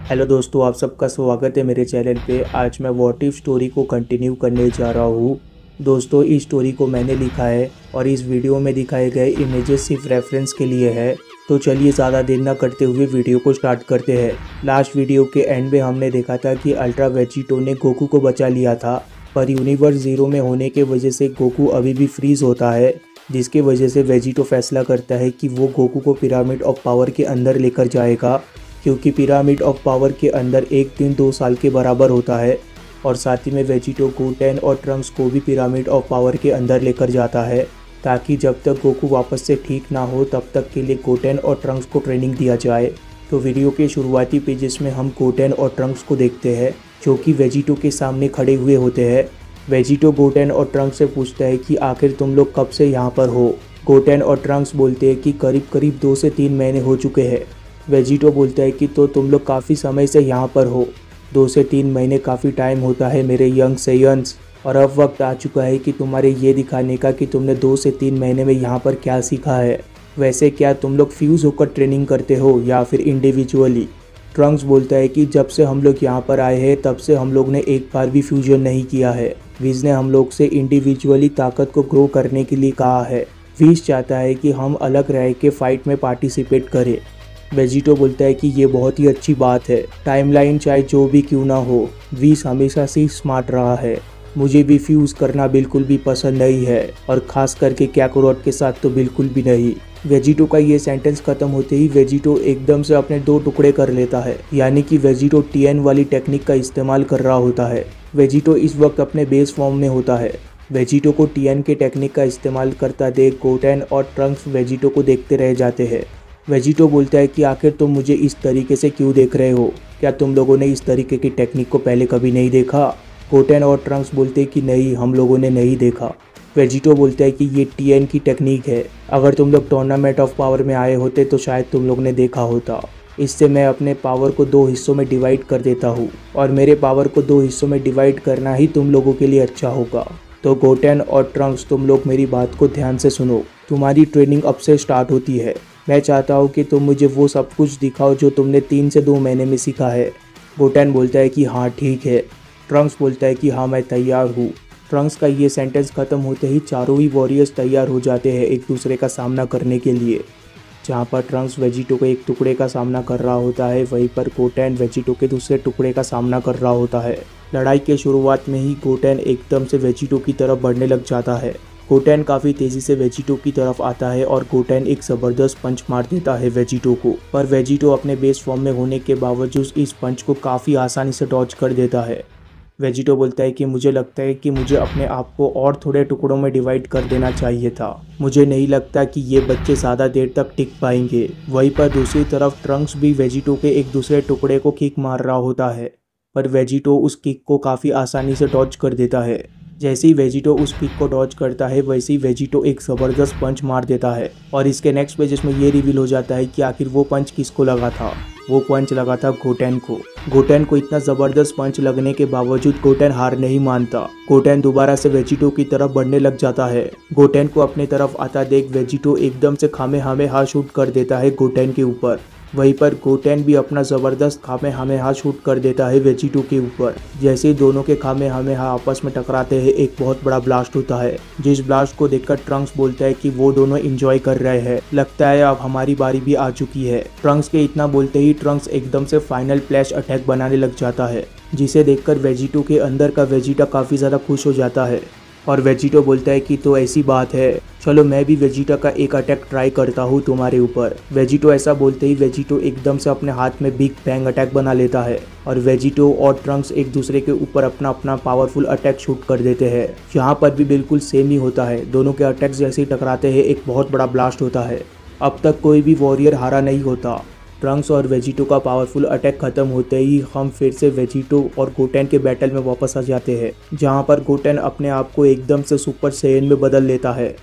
Hello दोस्तों, आप सबका स्वागत है मेरे चैनल पे। आज मैं व्हाट इफ स्टोरी को कंटिन्यू करने जा रहा हूँ। दोस्तों, इस स्टोरी को मैंने लिखा है और इस वीडियो में दिखाए गए इमेजेस सिर्फ रेफरेंस के लिए है। तो चलिए ज़्यादा देर ना करते हुए वीडियो को स्टार्ट करते हैं। लास्ट वीडियो के एंड में हमने देखा था कि अल्ट्रा वेजिटो ने गोकू को बचा लिया था, पर यूनिवर्स ज़ीरो में होने के वजह से गोकू अभी भी फ्रीज होता है, जिसके वजह से वेजिटो फैसला करता है कि वो गोकू को पिरामिड ऑफ पावर के अंदर लेकर जाएगा, क्योंकि पिरामिड ऑफ पावर के अंदर एक दिन 2 साल के बराबर होता है। और साथ ही में वेजिटो गोटेन और ट्रंक्स को भी पिरामिड ऑफ पावर के अंदर लेकर जाता है, ताकि जब तक गोकू वापस से ठीक ना हो तब तक के लिए गोटेन और ट्रंक्स को ट्रेनिंग दिया जाए। तो वीडियो के शुरुआती पेजेस में हम गोटेन और ट्रंक्स को देखते हैं, जो कि वेजिटो के सामने खड़े हुए होते हैं। वेजिटो गोटेन और ट्रंक्स से पूछता है कि आखिर तुम लोग कब से यहाँ पर हो। गोटेन और ट्रंक्स बोलते हैं कि करीब करीब 2 से 3 महीने हो चुके हैं। वेजिटो बोलता है कि तो तुम लोग काफ़ी समय से यहाँ पर हो। 2 से 3 महीने काफ़ी टाइम होता है मेरे यंग सेयंस, और अब वक्त आ चुका है कि तुम्हारे ये दिखाने का कि तुमने 2 से 3 महीने में यहाँ पर क्या सीखा है। वैसे क्या तुम लोग फ्यूज़ होकर ट्रेनिंग करते हो या फिर इंडिविजुअली। ट्रंक्स बोलता है कि जब से हम लोग यहाँ पर आए हैं तब से हम लोग ने एक बार भी फ्यूजन नहीं किया है। विज ने हम लोग से इंडिविजुअली ताकत को ग्रो करने के लिए कहा है। विज चाहता है कि हम अलग रह के फाइट में पार्टिसिपेट करें। वेजिटो बोलता है कि ये बहुत ही अच्छी बात है। टाइमलाइन चाहे जो भी क्यों ना हो, विज हमेशा से स्मार्ट रहा है। मुझे भी फ्यूज़ करना बिल्कुल भी पसंद नहीं है, और ख़ास करके कैकारोट के साथ तो बिल्कुल भी नहीं। वेजिटो का ये सेंटेंस खत्म होते ही वेजिटो एकदम से अपने 2 टुकड़े कर लेता है, यानी कि वेजिटो टीएन वाली टेक्निक का इस्तेमाल कर रहा होता है। वेजिटो इस वक्त अपने बेस फॉर्म में होता है। वेजिटो को टीएन के टेक्निक का इस्तेमाल करता देख गोटेन और ट्रंक्स वेजिटो को देखते रह जाते हैं। वेजिटो बोलता है कि आखिर तुम मुझे इस तरीके से क्यों देख रहे हो, क्या तुम लोगों ने इस तरीके की टेक्निक को पहले कभी नहीं देखा। गोटेन और ट्रंक्स बोलते हैं कि नहीं, हम लोगों ने नहीं देखा। वेजिटो बोलता है कि ये टीएन की टेक्निक है, अगर तुम लोग टूर्नामेंट ऑफ पावर में आए होते तो शायद तुम लोग ने देखा होता। इससे मैं अपने पावर को 2 हिस्सों में डिवाइड कर देता हूँ, और मेरे पावर को 2 हिस्सों में डिवाइड करना ही तुम लोगों के लिए अच्छा होगा। तो गोटेन और ट्रंक्स, तुम लोग मेरी बात को ध्यान से सुनो। तुम्हारी ट्रेनिंग अब से स्टार्ट होती है। मैं चाहता हूँ कि तुम मुझे वो सब कुछ दिखाओ जो तुमने 3 से 2 महीने में सीखा है। गोटेन बोलता है कि हाँ ठीक है। ट्रंक्स बोलता है कि हाँ मैं तैयार हूँ। ट्रंक्स का ये सेंटेंस ख़त्म होते ही चारों ही वॉरियर्स तैयार हो जाते हैं एक दूसरे का सामना करने के लिए। जहाँ पर ट्रंक्स वेजिटो के एक टुकड़े का सामना कर रहा होता है, वहीं पर गोटेन वेजिटो के दूसरे टुकड़े का सामना कर रहा होता है। लड़ाई के शुरुआत में ही गोटेन एकदम से वेजिटो की तरफ बढ़ने लग जाता है। गोटेन काफ़ी तेज़ी से वेजिटो की तरफ आता है और गोटेन एक ज़बरदस्त पंच मार देता है वेजिटो को, पर वेजिटो अपने बेस फॉर्म में होने के बावजूद इस पंच को काफ़ी आसानी से डॉज कर देता है। वेजिटो बोलता है कि मुझे लगता है कि मुझे अपने आप को और थोड़े टुकड़ों में डिवाइड कर देना चाहिए था। मुझे नहीं लगता कि ये बच्चे ज़्यादा देर तक टिक पाएंगे। वहीं पर दूसरी तरफ ट्रंक्स भी वेजिटो के एक दूसरे टुकड़े को किक मार रहा होता है, पर वेजिटो उस किक को काफ़ी आसानी से डॉज कर देता है। जैसे ही वेजिटो उस किक को डॉज करता है, वैसे ही वेजिटो एक ज़बरदस्त पंच मार देता है, और इसके नेक्स्ट पेजेस में ये रिवील हो जाता है कि आखिर वो पंच किसको लगा था। वो पंच लगा था गोटेन को। गोटेन को इतना ज़बरदस्त पंच लगने के बावजूद गोटेन हार नहीं मानता। गोटेन दोबारा से वेजिटो की तरफ बढ़ने लग जाता है। गोटेन को अपने तरफ आता देख वेजिटो एकदम से खामेहामेहा शूट कर देता है गोटेन के ऊपर। वहीं पर गोटेन भी अपना ज़बरदस्त खामेहामेहा शूट कर देता है वेजिटो के ऊपर। जैसे ही दोनों के खामेहामेहा आपस में टकराते हैं, एक बहुत बड़ा ब्लास्ट होता है, जिस ब्लास्ट को देखकर ट्रंक्स बोलता है कि वो दोनों एंजॉय कर रहे हैं, लगता है अब हमारी बारी भी आ चुकी है। ट्रंक्स के इतना बोलते ही ट्रंक्स एकदम से फाइनल फ्लैश अटैक बनाने लग जाता है, जिसे देखकर वेजिटो के अंदर का वेजिटा काफ़ी ज़्यादा खुश हो जाता है, और वेजिटो बोलता है कि तो ऐसी बात है, चलो मैं भी वेजिटा का एक अटैक ट्राई करता हूँ तुम्हारे ऊपर। वेजिटो ऐसा बोलते ही वेजिटो एकदम से अपने हाथ में बिग बैंग अटैक बना लेता है, और वेजिटो और ट्रंक्स एक दूसरे के ऊपर अपना अपना पावरफुल अटैक शूट कर देते हैं। यहाँ पर भी बिल्कुल सेम ही होता है। दोनों के अटैक्स जैसे ही टकराते हैं, एक बहुत बड़ा ब्लास्ट होता है। अब तक कोई भी वॉरियर हारा नहीं होता। ट्रंक्स और वेजिटो का पावरफुल अटैक खत्म होते ही हम फिर से वेजिटो और गोटेन के बैटल में वापस आ जाते हैं, जहां पर गोटेन अपने आप को एकदम से सुपर सैयन में बदल लेता है।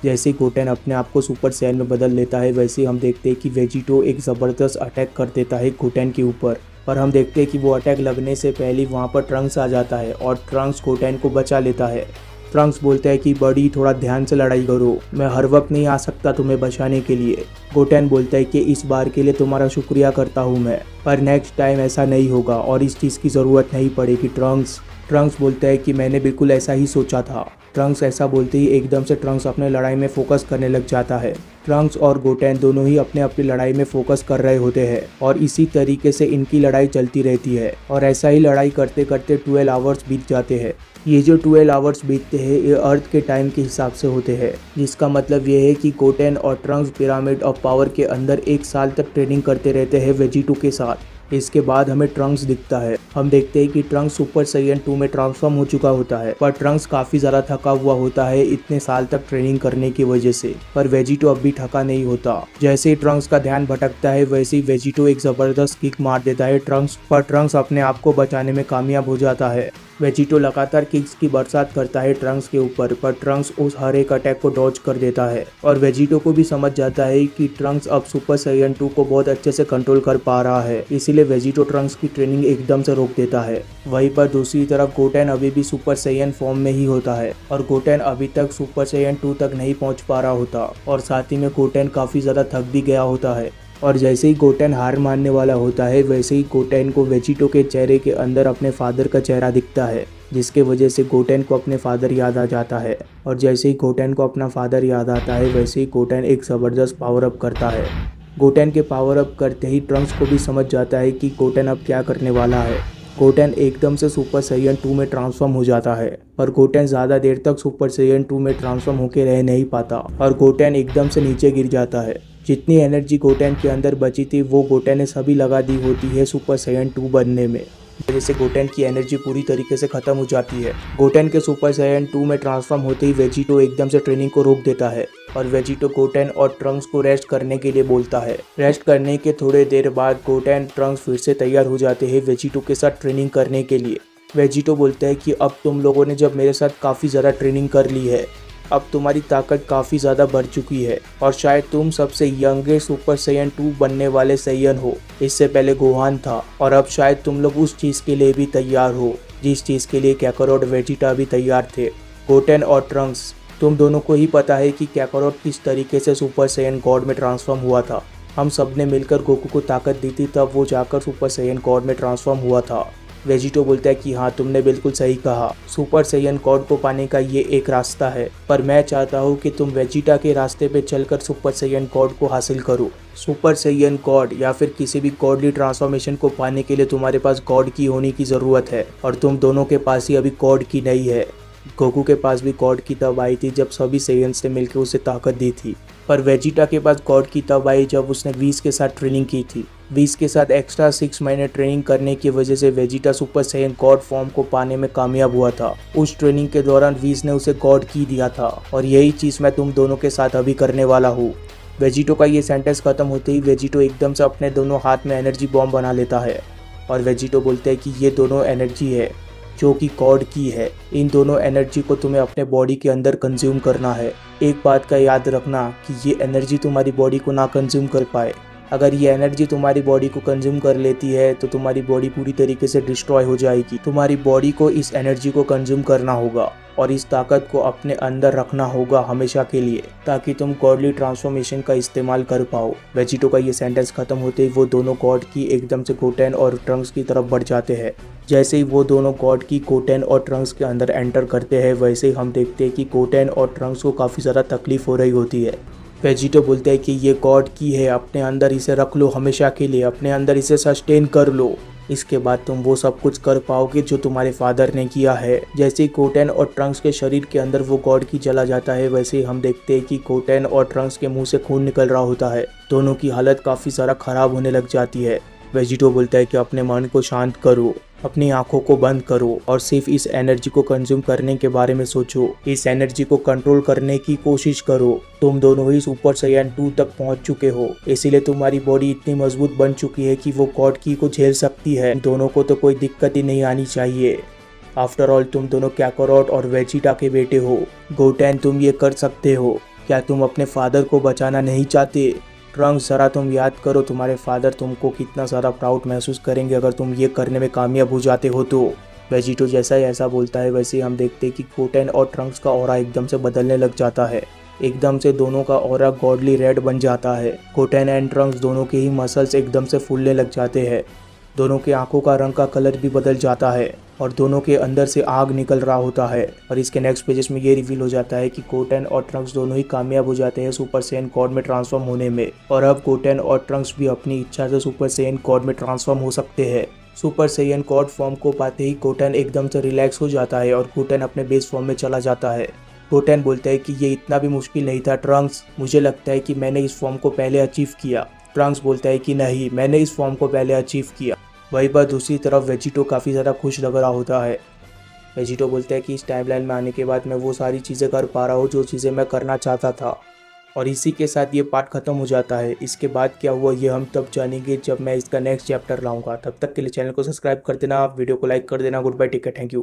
जैसे ही गोटेन अपने आप को सुपर सैयन में बदल लेता है, वैसे ही हम देखते हैं कि वेजिटो एक ज़बरदस्त अटैक कर देता है गोटेन के ऊपर, पर हम देखते हैं कि वो अटैक लगने से पहले वहाँ पर ट्रंक्स आ जाता है और ट्रंक्स गोटेन को बचा लेता है। ट्रंक्स बोलता है कि बड़ी थोड़ा ध्यान से लड़ाई करो, मैं हर वक्त नहीं आ सकता तुम्हें बचाने के लिए। गोटेन बोलता है कि इस बार के लिए तुम्हारा शुक्रिया करता हूँ मैं, पर नेक्स्ट टाइम ऐसा नहीं होगा और इस चीज़ की ज़रूरत नहीं पड़ेगी ट्रंक्स बोलता है कि मैंने बिल्कुल ऐसा ही सोचा था। ट्रंक्स ऐसा बोलते ही एकदम से ट्रंक्स अपने लड़ाई में फोकस करने लग जाता है। ट्रंक्स और गोटेन दोनों ही अपने अपनी लड़ाई में फोकस कर रहे होते हैं और इसी तरीके से इनकी लड़ाई चलती रहती है और ऐसा ही लड़ाई करते करते 12 आवर्स बीत जाते हैं। ये जो 12 आवर्स बीतते हैं ये अर्थ के टाइम के हिसाब से होते हैं, जिसका मतलब ये है कि गोटेन और ट्रंक्स पिरामिड ऑफ पावर के अंदर 1 साल तक ट्रेनिंग करते रहते हैं वेजिटो के साथ। इसके बाद हमें ट्रंक्स दिखता है। हम देखते हैं कि ट्रंक्स सुपर साइयन 2 में ट्रांसफॉर्म हो चुका होता है, पर ट्रंक्स काफी ज्यादा थका हुआ होता है इतने साल तक ट्रेनिंग करने की वजह से। पर वेजिटो अब भी थका नहीं होता। जैसे ही ट्रंक्स का ध्यान भटकता है वैसे ही वेजिटो एक जबरदस्त किक मार देता है ट्रंक्स पर। ट्रंक्स अपने आप को बचाने में कामयाब हो जाता है। वेजिटो लगातार किक्स की बरसात करता है ट्रंक्स के ऊपर, पर ट्रंक्स उस हर एक अटैक को डॉज कर देता है और वेजिटो को भी समझ जाता है कि ट्रंक्स अब सुपर साइयन 2 को बहुत अच्छे से कंट्रोल कर पा रहा है, इसीलिए वेजिटो ट्रंक्स की ट्रेनिंग एकदम से रोक देता है। वहीं पर दूसरी तरफ गोटेन अभी भी सुपर साइयन फॉर्म में ही होता है और गोटेन अभी तक सुपर साइयन 2 तक नहीं पहुंच पा रहा होता और साथ ही में गोटेन काफी ज्यादा थक भी गया होता है। और जैसे ही गोटेन हार मानने वाला होता है वैसे ही गोटेन को वेजिटो के चेहरे के अंदर अपने फादर का चेहरा दिखता है, जिसके वजह से गोटेन को अपने फादर याद आ जाता है। और जैसे ही गोटेन को अपना फादर याद आता है वैसे ही गोटेन एक ज़बरदस्त पावर अप करता है। गोटेन के पावर अप करते ही ट्रंक्स को भी समझ जाता है कि गोटेन अब क्या करने वाला है। गोटेन एकदम से सुपर साइयन 2 में ट्रांसफॉर्म हो जाता है, पर गोटेन ज़्यादा देर तक सुपर साइयन 2 में ट्रांसफॉर्म होकर रह नहीं पाता और गोटेन एकदम से नीचे गिर जाता है। जितनी एनर्जी गोटेन के अंदर बची थी वो गोटेन ने सभी लगा दी होती है सुपर साइयन 2 बनने में, जैसे गोटेन की एनर्जी पूरी तरीके से खत्म हो जाती है। गोटेन के सुपर साइयन 2 में ट्रांसफॉर्म होते ही वेजिटो एकदम से ट्रेनिंग को रोक देता है और वेजिटो गोटेन और ट्रंक्स को रेस्ट करने के लिए बोलता है। रेस्ट करने के थोड़े देर बाद गोटेन ट्रंक्स फिर से तैयार हो जाते हैं वेजिटो के साथ ट्रेनिंग करने के लिए। वेजिटो बोलता है कि अब तुम लोगों ने जब मेरे साथ काफ़ी ज़्यादा ट्रेनिंग कर ली है, अब तुम्हारी ताकत काफ़ी ज़्यादा बढ़ चुकी है और शायद तुम सबसे यंगेस्ट सुपर साइयन 2 बनने वाले साइयन हो। इससे पहले गोहान था और अब शायद तुम लोग उस चीज़ के लिए भी तैयार हो जिस चीज़ के लिए कैकारोट वेजिटा भी तैयार थे। गोटेन और ट्रंक्स, तुम दोनों को ही पता है कि कैकारोट किस तरीके से सुपर साइयन गॉड में ट्रांसफॉर्म हुआ था। हम सब ने मिलकर गोकू को ताकत दी थी, तब वो जाकर सुपर साइयन गॉड में ट्रांसफॉर्म हुआ था। वेजिटो बोलता है कि हाँ, तुमने बिल्कुल सही कहा, सुपर साइयन गॉड को पाने का ये एक रास्ता है, पर मैं चाहता हूँ कि तुम वेजिटा के रास्ते पे चलकर सुपर साइयन गॉड को हासिल करो। सुपर साइयन गॉड या फिर किसी भी गॉडली ट्रांसफॉर्मेशन को पाने के लिए तुम्हारे पास गॉड की होने की ज़रूरत है और तुम दोनों के पास ही अभी गॉड की नहीं है। गोकू के पास भी गॉड की तब आई थी जब सभी साइयन से मिलकर उसे ताकत दी थी, पर वेजिटा के पास गॉड की तब आई जब उसने व्हीज के साथ ट्रेनिंग की थी। व्हीज के साथ एक्स्ट्रा 6 महीने ट्रेनिंग करने की वजह से वेजिटा सुपर साइयन गॉड फॉर्म को पाने में कामयाब हुआ था। उस ट्रेनिंग के दौरान व्हीज ने उसे गॉड की दिया था और यही चीज़ मैं तुम दोनों के साथ अभी करने वाला हूँ। वेजिटो का ये सेंटेंस खत्म होते ही वेजिटो एकदम से अपने दोनों हाथ में एनर्जी बॉम्ब बना लेता है और वेजिटो बोलते हैं कि ये दोनों एनर्जी है जो कि गॉड की है। इन दोनों एनर्जी को तुम्हें अपने बॉडी के अंदर कंज्यूम करना है। एक बात का याद रखना कि ये एनर्जी तुम्हारी बॉडी को ना कंज्यूम कर पाए। अगर ये एनर्जी तुम्हारी बॉडी को कंज्यूम कर लेती है तो तुम्हारी बॉडी पूरी तरीके से डिस्ट्रॉय हो जाएगी। तुम्हारी बॉडी को इस एनर्जी को कंज्यूम करना होगा और इस ताकत को अपने अंदर रखना होगा हमेशा के लिए, ताकि तुम गॉडली ट्रांसफॉर्मेशन का इस्तेमाल कर पाओ। वेजिटो का ये सेंटेंस खत्म होते ही वो दोनों गॉड की एकदम से गोटेन और ट्रंक्स की तरफ बढ़ जाते हैं। जैसे ही वो दोनों गॉड की गोटेन और ट्रंक्स के अंदर एंटर करते हैं वैसे ही हम देखते हैं कि गोटेन और ट्रंक्स को काफ़ी ज़्यादा तकलीफ हो रही होती है। वेजिटो बोलते हैं कि ये गॉड की है, अपने अंदर इसे रख लो हमेशा के लिए, अपने अंदर इसे सस्टेन कर लो, इसके बाद तुम वो सब कुछ कर पाओगे जो तुम्हारे फादर ने किया है। जैसे ही गोटेन और ट्रंक्स के शरीर के अंदर वो गॉड की चला जाता है वैसे ही हम देखते हैं कि गोटेन और ट्रंक्स के मुंह से खून निकल रहा होता है। दोनों की हालत काफ़ी सारा ख़राब होने लग जाती है। वेजिटो बोलता है कि अपने मन को शांत करो, अपनी आंखों को बंद करो और सिर्फ इस एनर्जी को कंज्यूम करने के बारे में सोचो। इस एनर्जी को कंट्रोल करने की कोशिश करो। तुम दोनों ही सुपर साइयन 2 तक पहुंच चुके हो, इसीलिए तुम्हारी बॉडी इतनी मजबूत बन चुकी है कि वो गॉड की को झेल सकती है। दोनों को तो कोई दिक्कत ही नहीं आनी चाहिए। आफ्टर ऑल तुम दोनों कैकारोट और वेजिटा के बेटे हो। गोटेन, तुम ये कर सकते हो। क्या तुम अपने फादर को बचाना नहीं चाहते? ट्रंक्स, जरा तुम याद करो तुम्हारे फादर तुमको कितना ज़्यादा प्राउड महसूस करेंगे अगर तुम ये करने में कामयाब हो जाते हो तो। वेजिटो जैसा ही ऐसा बोलता है वैसे ही हम देखते हैं कि गोटेन और ट्रंक्स का ऑरा एकदम से बदलने लग जाता है। एकदम से दोनों का ऑरा गॉडली रेड बन जाता है। गोटेन एंड ट्रंक्स दोनों के ही मसल्स एकदम से फूलने लग जाते हैं। दोनों के आंखों का रंग का कलर भी बदल जाता है और दोनों के अंदर से आग निकल रहा होता है। और इसके नेक्स्ट पेजेस में ये रिवील हो जाता है कि गोटेन और ट्रंक्स दोनों ही कामयाब हो जाते हैं सुपर सैयन गॉड में ट्रांसफॉर्म होने में। और अब गोटेन और ट्रंक्स भी अपनी इच्छा से सुपर सैयन गॉड में ट्रांसफॉर्म हो सकते हैं। सुपर सैयन गॉड फॉर्म को पाते ही गोटेन एकदम से रिलैक्स हो जाता है और गोटेन अपने बेस फॉर्म में चला जाता है। गोटेन बोलता है कि ये इतना भी मुश्किल नहीं था ट्रंक्स, मुझे लगता है कि मैंने इस फॉर्म को पहले अचीव किया। ट्रंक्स बोलता है कि नहीं, मैंने इस फॉर्म को पहले अचीव किया। वही बात दूसरी तरफ वेजिटो काफ़ी ज़्यादा खुश लग रहा होता है। वेजिटो बोलता है कि इस टाइमलाइन में आने के बाद मैं वो सारी चीज़ें कर पा रहा हूँ जो चीज़ें मैं करना चाहता था। और इसी के साथ ये पार्ट ख़त्म हो जाता है। इसके बाद क्या हुआ ये हम तब जानेंगे जब मैं इसका नेक्स्ट चैप्टर लाऊंगा। तब तक के लिए चैनल को सब्सक्राइब कर देना, वीडियो को लाइक कर देना। Goodbye, take care, thank you.